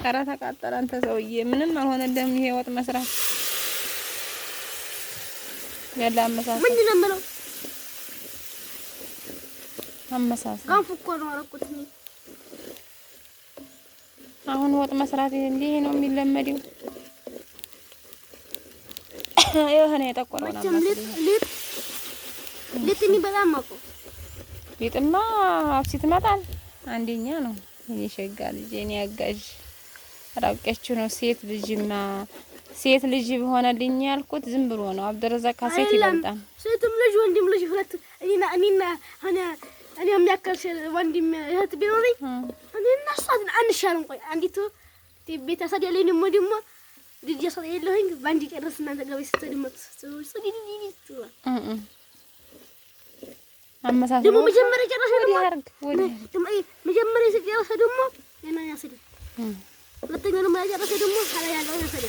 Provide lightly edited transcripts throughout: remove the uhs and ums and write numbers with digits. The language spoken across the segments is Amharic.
ኧረ ተቃጠለ አንተ ሰውዬ ምንም አልሆነልህም። ይሄ ወጥ መስራት ያለ አመሳሰል ምንድን ነው የምለው? አመሳሰል ጋንፎ እኮ ነው አደረኩት እኔ። አሁን ወጥ መስራት እንዲህ ነው የሚለመደው። የሆነ የጠቆረው ነው ሊጥ እኔ በጣም አውቀው ሊጥማ አብሲት መጣል አንደኛ ነው። እኔ ሸጋ ልጅ እኔ አጋዥ ራቄችሁ ነው። ሴት ልጅ ሆነልኝ ያልኩት ዝም ብሎ ነው። አብደረዛቅ ሴት ይበልጣል። ሴትም ልጅ ወንድም ልጅ ሁለት እኔና እኔ የሚያከል ወንድም እህት ቢኖርኝ እኔና እሷ አንሻልም። ቆይ አንዲቱ ቤት አሳደለኝ ደግሞ ልጅ ያሳደለኝ ባንዲ ጨርስ እናንተ ጋር ስትደመጥ አመሳሰል ደግሞ መጀመሪያ ጨረሰ ደግሞ መጀመሪያ ሲጨረሰ ደግሞ የና ያሰደ ሁለተኛው ደግሞ ያጨረሰ ደግሞ hala ያለው ያሰደ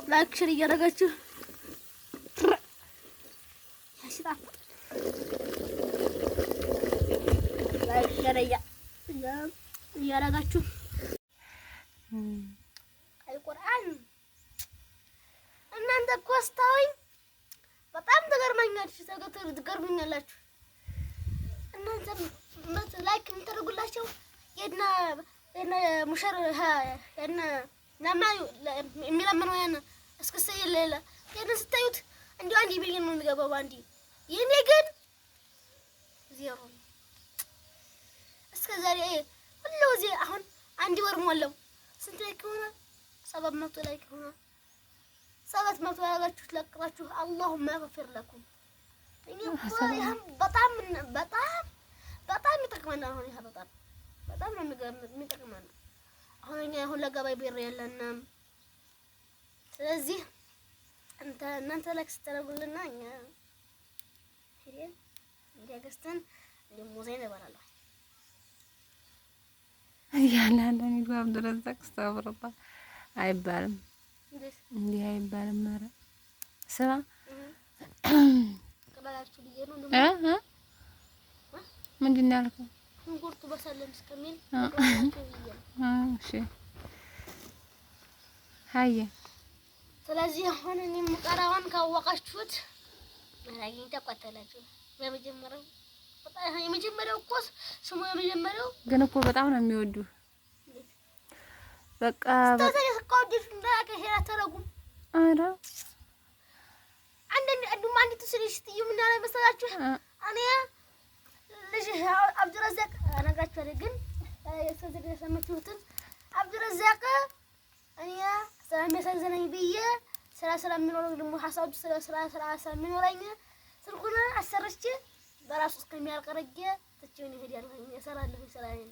ላይክ ሼር እያደረጋችሁ ያሽጣፍ ላይክ ሼር እያደረጋችሁ አልቁርአን እናንተ ኮስታውኝ በጣም ትገርሙኛላችሁ። እናንተ ላይክ የምታደርጉላቸው የና ሙሸር የና ለማዩ የሚለምነው ያን እስክስተ የሌለ ያን ስታዩት እንዲሁ አንድ ቢሊዮን ነው የሚገባው አንዲ። የኔ ግን ዜሮ እስከ ዛሬ ሁሉ ዚህ አሁን አንድ ወር ሞላው። ስንት ላይክ ሆነ? 700 ላይክ ሆነ። 700 ያላችሁ ለቅራችሁ አላሁመ ገፍር ለኩም። እኔ ይሄን በጣም ይጠቅመናል። አሁን ይሄ በጣም ነው የሚጠቅመን። አሁን እኛ አሁን ለገባይ ቢር የለንም። ስለዚህ እናንተ ላይክ ስትደረጉልና እኛ ሄደን እንዲያገስተን ሊሞዘን ይበላል ያላለ ነው አብዱረዛቅ ሰብረባ አይባልም። እንዲህ አይባልም። ኧረ ስማ ቀበላችሁ ልጅ ነው ምንድን ነው ያልከው? ሽንኩርቱ በሰለም እስከሚል እሺ ሀየ ስለዚህ አሁን እኔ ሙቀራዋን ካወቃችሁት ማራጊን ተቆጣላችሁ። የመጀመሪያው እኮ ስሙ የመጀመሪያው ግን እኮ በጣም ነው የሚወዱ በቃ ተሰቀውዲሽ እንዳከሄራ ተረጉም አራ አንዲቱ ስልሽ ትዩ ምን ያለ መሰላችሁ? እኔ ልጅ አብዱረዛቅ አነጋችኋለሁ። ግን የሰዘደ ሰምቱትን አብዱረዛቅ እኔ ስለሚያሳዝነኝ ብዬ ስራ የሚኖረው ደግሞ ሐሳቡ ስራ የሚኖረኝ ስልኩን አሰርቼ በራሱ እስከሚያልቀረጀ ትቼውን ይሄዳል። እሰራለሁ ስራዬን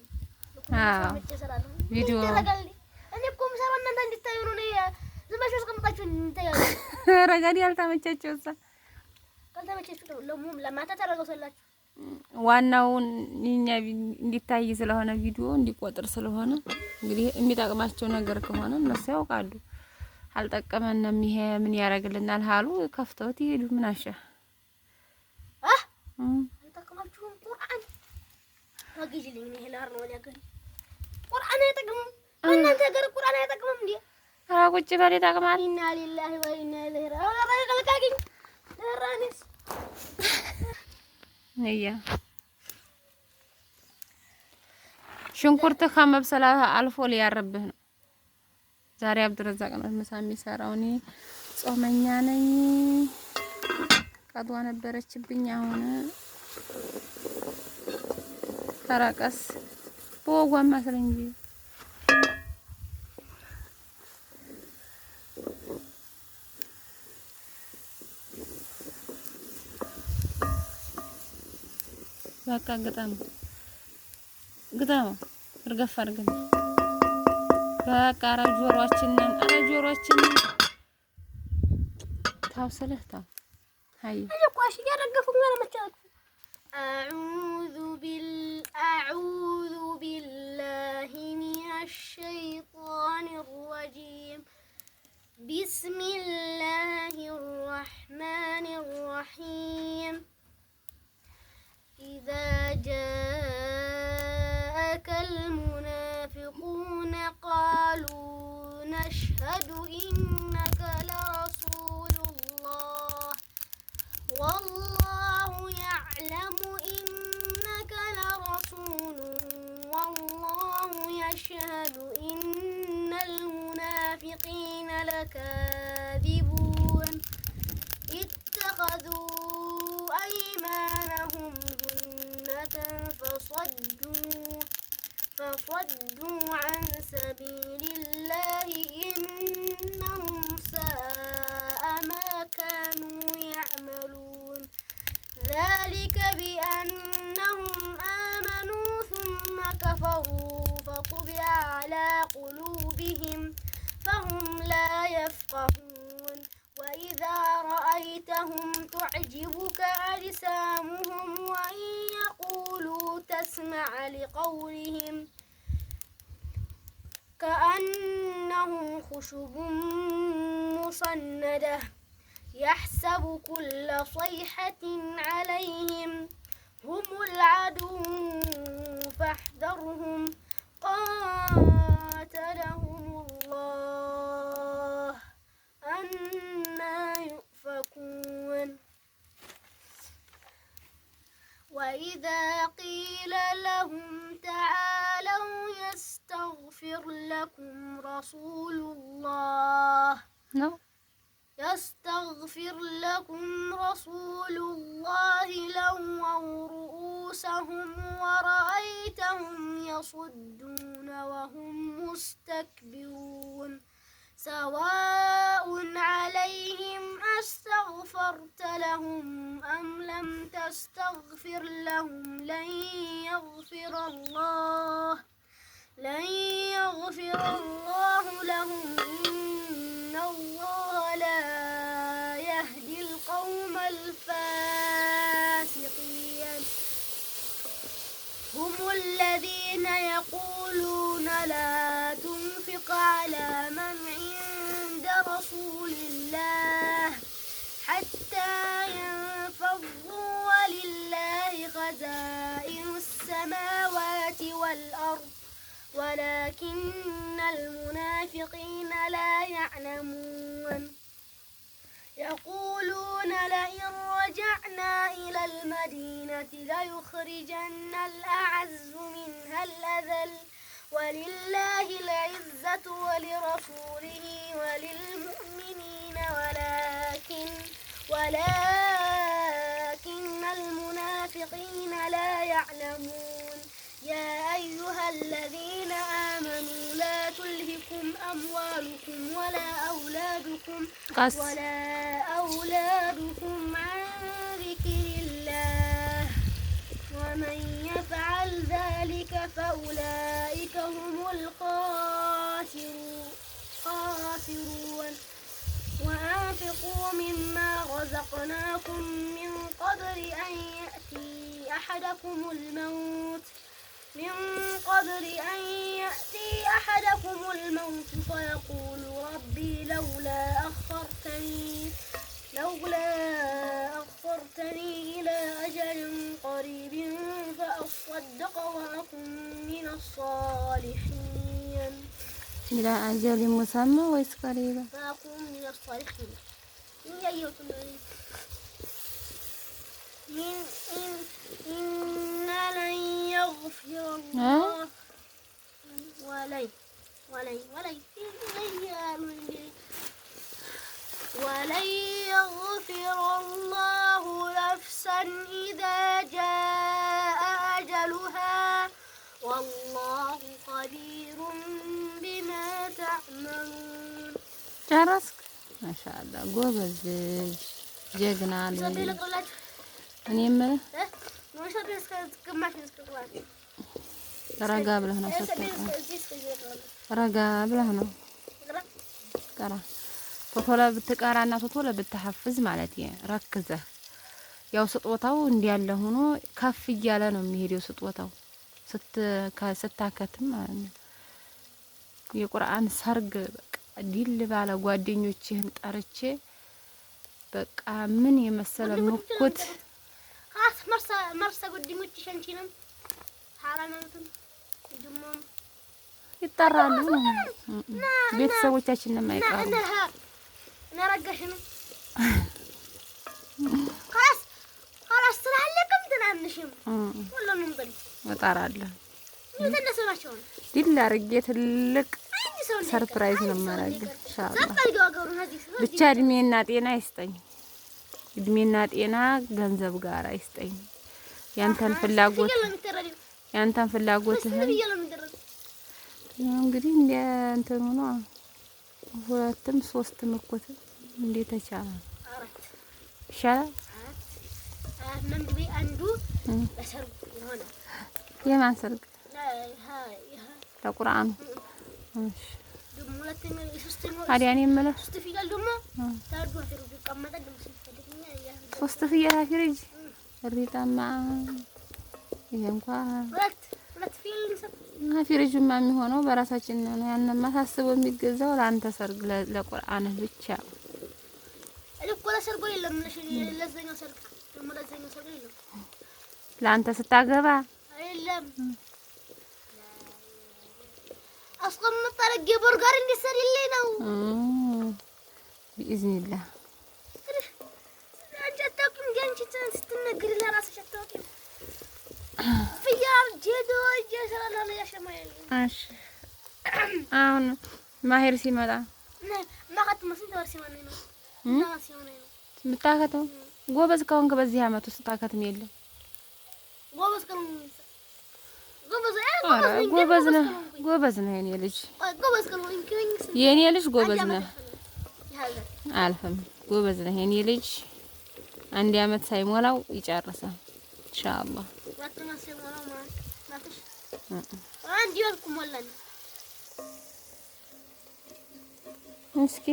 ቪዲዮ እኔ እኮ የምሰራው እናንተ እንድታዩ ነው። ዝም ብላችሁ አስቀምጣችሁ እንታያዩ። ረጋዲ ያልተመቻቸው እዛ ካልተመቻችሁ ለማታ ታረጋውላችሁ። ዋናውን እኛ እንዲታይ ስለሆነ ቪዲዮ እንዲቆጥር ስለሆነ እንግዲህ የሚጠቅማቸው ነገር ከሆነ እነሱ ያውቃሉ። አልጠቀመንም ይሄ ምን ያደርግልናል ሀሉ ከፍተውት ይሄዱ። ምን አሻ አልጠቀማችሁም። ቁርአን ወግጅልኝ ነው ሄላር ነው ወዲያገኝ ቁርአን አይጠቅምም። እናንተ ጋር ቁርአን አይጠቅምም እንዴ? ቁጭ በል ይጠቅማል። ኢና ሊላሂ ወኢና ኢለይሂ ራጂዑን። ለራኒስ ነያ ሽንኩርት ከመብሰል አልፎ ሊያረብህ ነው። ዛሬ አብዱረዛቅ ነው ምሳ የሚሰራው። እኔ ጾመኛ ነኝ። ቀዷ ነበረችብኝ። አሁን ተራቀስ በወጓማ ስለንጂ በቃ ግጣም እርገፍ አድርገን በቃ ጆሮአችንን ታውሰለህ ታው ሃይ እኮሽ ያረገፉኝ ነው መቻል أعوذ بالله من الشيطان الرجيم بسم الله الرحمن الرحيم إذا جاء والله يعلم إنك لرسول والله يشهد إن المنافقين لكاذبون اتخذوا أيمانهم جنة فصدوا عن سبيل الله إنهم ساء ما كانوا يعملون ذلك بأنهم آمنوا ثم كفروا فطبع على قلوبهم فهم لا يفقهون وإذا رأيتهم تعجبك أجسامهم وإن يقولوا تسمع لقولهم كأنهم خشب مسندة يحسب كل صيحة عليهم هم العدو فاحذرهم قاتلهم الله أنى يؤفكون وإذا قيل لهم تعالوا يستغفر لكم رسول الله لووا رؤوسهم ورأيتهم يصدون وهم مستكبرون سواء عليهم أستغفرت لهم أم لم تستغفر لهم لن يغفر الله لهم إن الله لا يهدي القوم الفاسقين هم الذين يقولون لا تنفق على من عند رسول الله حتى ينفضوا ولله خزائن السماوات والأرض ولكن المنافقين لا يعلمون يقولون لئن رجعنا إلى المدينة ليخرجن الأعز منها الأذل ولله العزة ولرسوله وللمؤمنين ولكن المنافقين لا يعلمون يا أيها الذين آمنوا لا تلهكم أموالكم ولا أولادكم عن ذكر الله ومن يفعل ذلك فأولئك هم الخاسرون وأنفقوا مما رزقناكم من قبل أن يأتي أحدكم فيقول ربي لولا أخرتني إلى أجل قريب فأصدق وأكن من الصالحين إلى أجل مسمى ويس قريبا فأكن من الصالحين إن لن يغفر الله ولن يغفر الله نفسا إذا جاء أجلها والله خبير بما تعملون ጨረስክ? ማሻአላ ጎበዝ ጀግና ልጅ። እኔ የምልህ ረጋ ብለህ ነው ረጋ ብለህ ነው ቀራ ቶቶለ ብትቀራና ቶቶለ ብትሐፍዝ ማለት ረክዘህ ያው ስጦታው እንዲያለ ሆኖ ከፍ እያለ ነው የሚሄደው ስጦታው ስታከትም ማለት ነው። የቁርአን ሰርግ በቃ ዲል ባለ ጓደኞችህን ጠርቼ በቃ ምን የመሰለ ምኩት خلاص مرسى قدمتش شنشينم حرامتم يدمون ይጠራሉ ቤተሰቦቻችን ለማይቀሩ انا رقشنا خلاص ሁሉንም በል እጠራለሁ። የተነሰናቸው ዲል አድርጌ ትልቅ ሰርፕራይዝ ነው የማደርገው ኢንሻአላህ። ብቻ እድሜና ጤና ይስጠኝ። እድሜና ጤና ገንዘብ ጋር ይስጠኝ። ያንተን ፍላጎትህን እንግዲህ እንደ እንትኑ ነው። 2ም 3ም እኮ እንዴት ተቻለ? ይሻላል። አንዱ በሰርግ ይሆናል። የማን ሰርግ? ለቁርአኑ። እሺ ታዲያ እኔ የምልህ 3 ፍየል አፊርጅ እሪጣማ ይሄ እንኳን አፊርጅማ የሚሆነው በራሳችን ነው። ያንማ ታስቦ የሚገዛው ለአንተ ሰርግ ለቁርአንህ ብቻ ለአንተ ስታገባ አይደለም። አስቆምጥ አድርጌ ቦርጋር እንዲሰሪልኝ ነው። ቢኢዝኒላህ አንቺ አታውቂም። አንቺ ስትነግሪ ለራስሽ አታውቂም። ፍያል ጀዶ ጀሰራላ ያሸማየል። እሺ አሁን ማሄር ሲመጣ ማኸት መስል ተወርሲ ማን ነው የምታከተው? ጎበዝ ከሆንክ በዚህ አመት ውስጥ ታከትም የለም። ጎበዝ ነህ የኔ ልጅ፣ የኔ ልጅ ጎበዝ ነህ። አልፈም ጎበዝ ነህ የኔ ልጅ። 1 አመት ሳይሞላው ይጨርሳል ኢንሻአላህ። እስኪ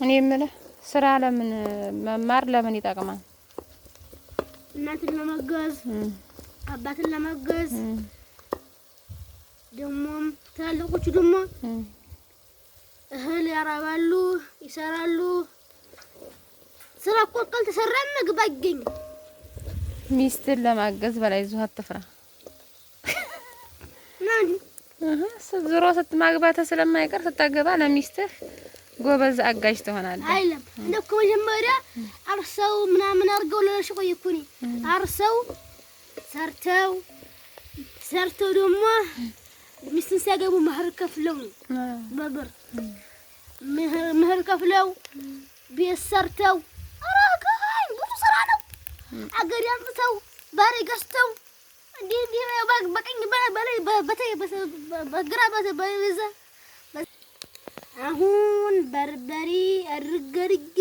እኔ የምልህ ስራ ለምን መማር ለምን ይጠቅማል? እናትን ለማገዝ አባትን ለማገዝ ደሞም ታላቆቹ ደሞ እህል ያራባሉ፣ ይሰራሉ። ስራ እኮ ካልተሰራ ምግብ አይገኝም። ሚስትን ለማገዝ በላይ ዙህ አትፍራ። ዞሮ ስትማግባት ስለማይቀር ስታገባ ለሚስትህ ጎበዝ አጋዥ ትሆናለህ። አይለም እንደው ከመጀመሪያ አርሰው ምናምን አርገው ለለሽ ቆይኩኒ አርሰው ሰርተው ደግሞ ሚስትን ሲያገቡ መህር ከፍለው በብር መህር ከፍለው ቤት ሰርተው አራጋይ ብዙ ስራ ነው። አገር ያምጥተው ባሬ ገዝተው እንዴ በቀኝ በላይ በግራ በዛ አሁን በርበሬ አርገርግ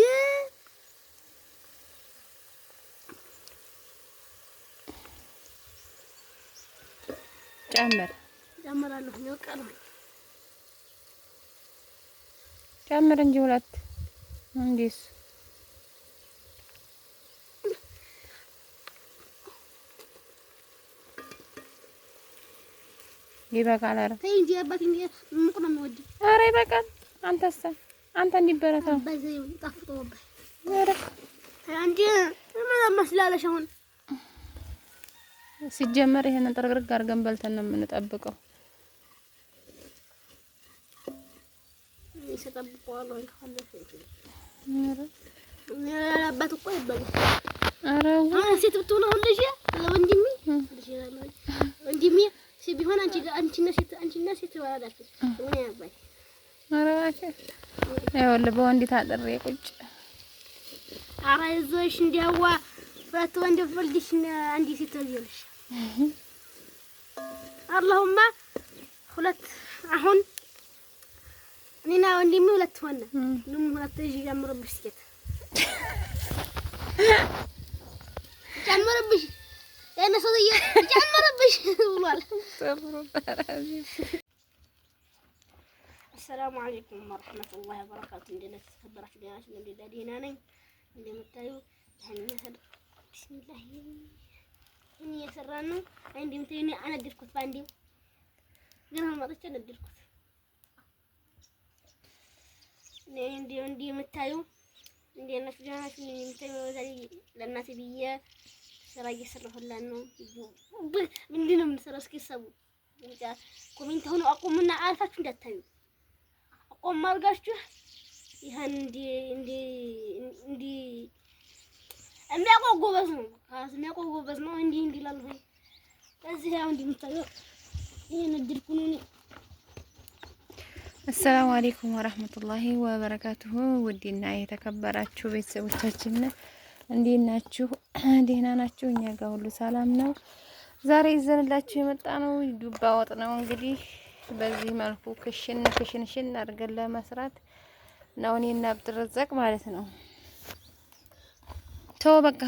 ጨምራለሁ ነው ቀረ ጨምር እንጂ 2 እንዴስ ይበቃል። ኧረ ተይ እንጂ አባቴ ምንቁ ነው የሚወድ። ኧረ ይበቃል። አንተ እንዲበረታ በዚህ ጣፍጦ ወባይ ኧረ አንቺ ምን መስላለሽ? አሁን ሲጀመር ይሄንን ጥርግርግ አድርገን በልተን ነው የምንጠብቀው። ይሰጠብቀዋል ወይ ካለፈ አባት እኮ ይበላል። ኧረ ሴት ብትሆን አሁን ልጅ ወንድሜ ቢሆን አንቺና ሴት ወራዳችሁ ምን ያባይ ኧረ እባክህ ይኸውልህ በወንድ ታጥሬ ቁጭ ኧረ ይዞሽ እንዲያዋ 2 ወንድ ፍልድሽ አንዲ ሴት ይልሽ አላሁማ 2 አሁን እኔና ወንድሜ 2 ሆነ ንም 2 ልጅ ጀምሮብሽ ሴት ጀምሮብሽ እኔ ሰውዬ ጀምሮብሽ ብሏል። السلام عليكم ورحمة الله وبركاته. عندنا تخبرت ديناش من دينا نين اللي متايو يعني مثلا بسم الله إني يسرانو عندي متيني أنا دركت باندي قلنا ما رجعت أنا دركت عندي متايو عندي أنا في ديناش من متايو زي للناس بيا سراي يسرحوا لأنه من دينا من سراسك يسووا كومنت هنا أقوم منا عارفة شو ده تايو ቆም አድርጋችሁ ይሄን እንዲ የሚያውቀው ጎበዝ ነው። የሚያውቀው ጎበዝ ነው። እንዲህ ይላል ወይ እዚህ ያው እንደምታየው ይሄን እድልኩኝ ነው። አሰላሙ አለይኩም ወራህመቱላሂ ወበረካቱሁ። ውድና የተከበራችሁ ቤተሰቦቻችን እንዴት ናችሁ? ደህና ናችሁ? እኛ ጋር ሁሉ ሰላም ነው። ዛሬ ይዘንላችሁ የመጣ ነው ዱባ ወጥ ነው። እንግዲህ በዚህ መልኩ ክሽን አድርገን ለመስራት ነው እኔና አብድረዛቅ ማለት ነው። ተው በቃ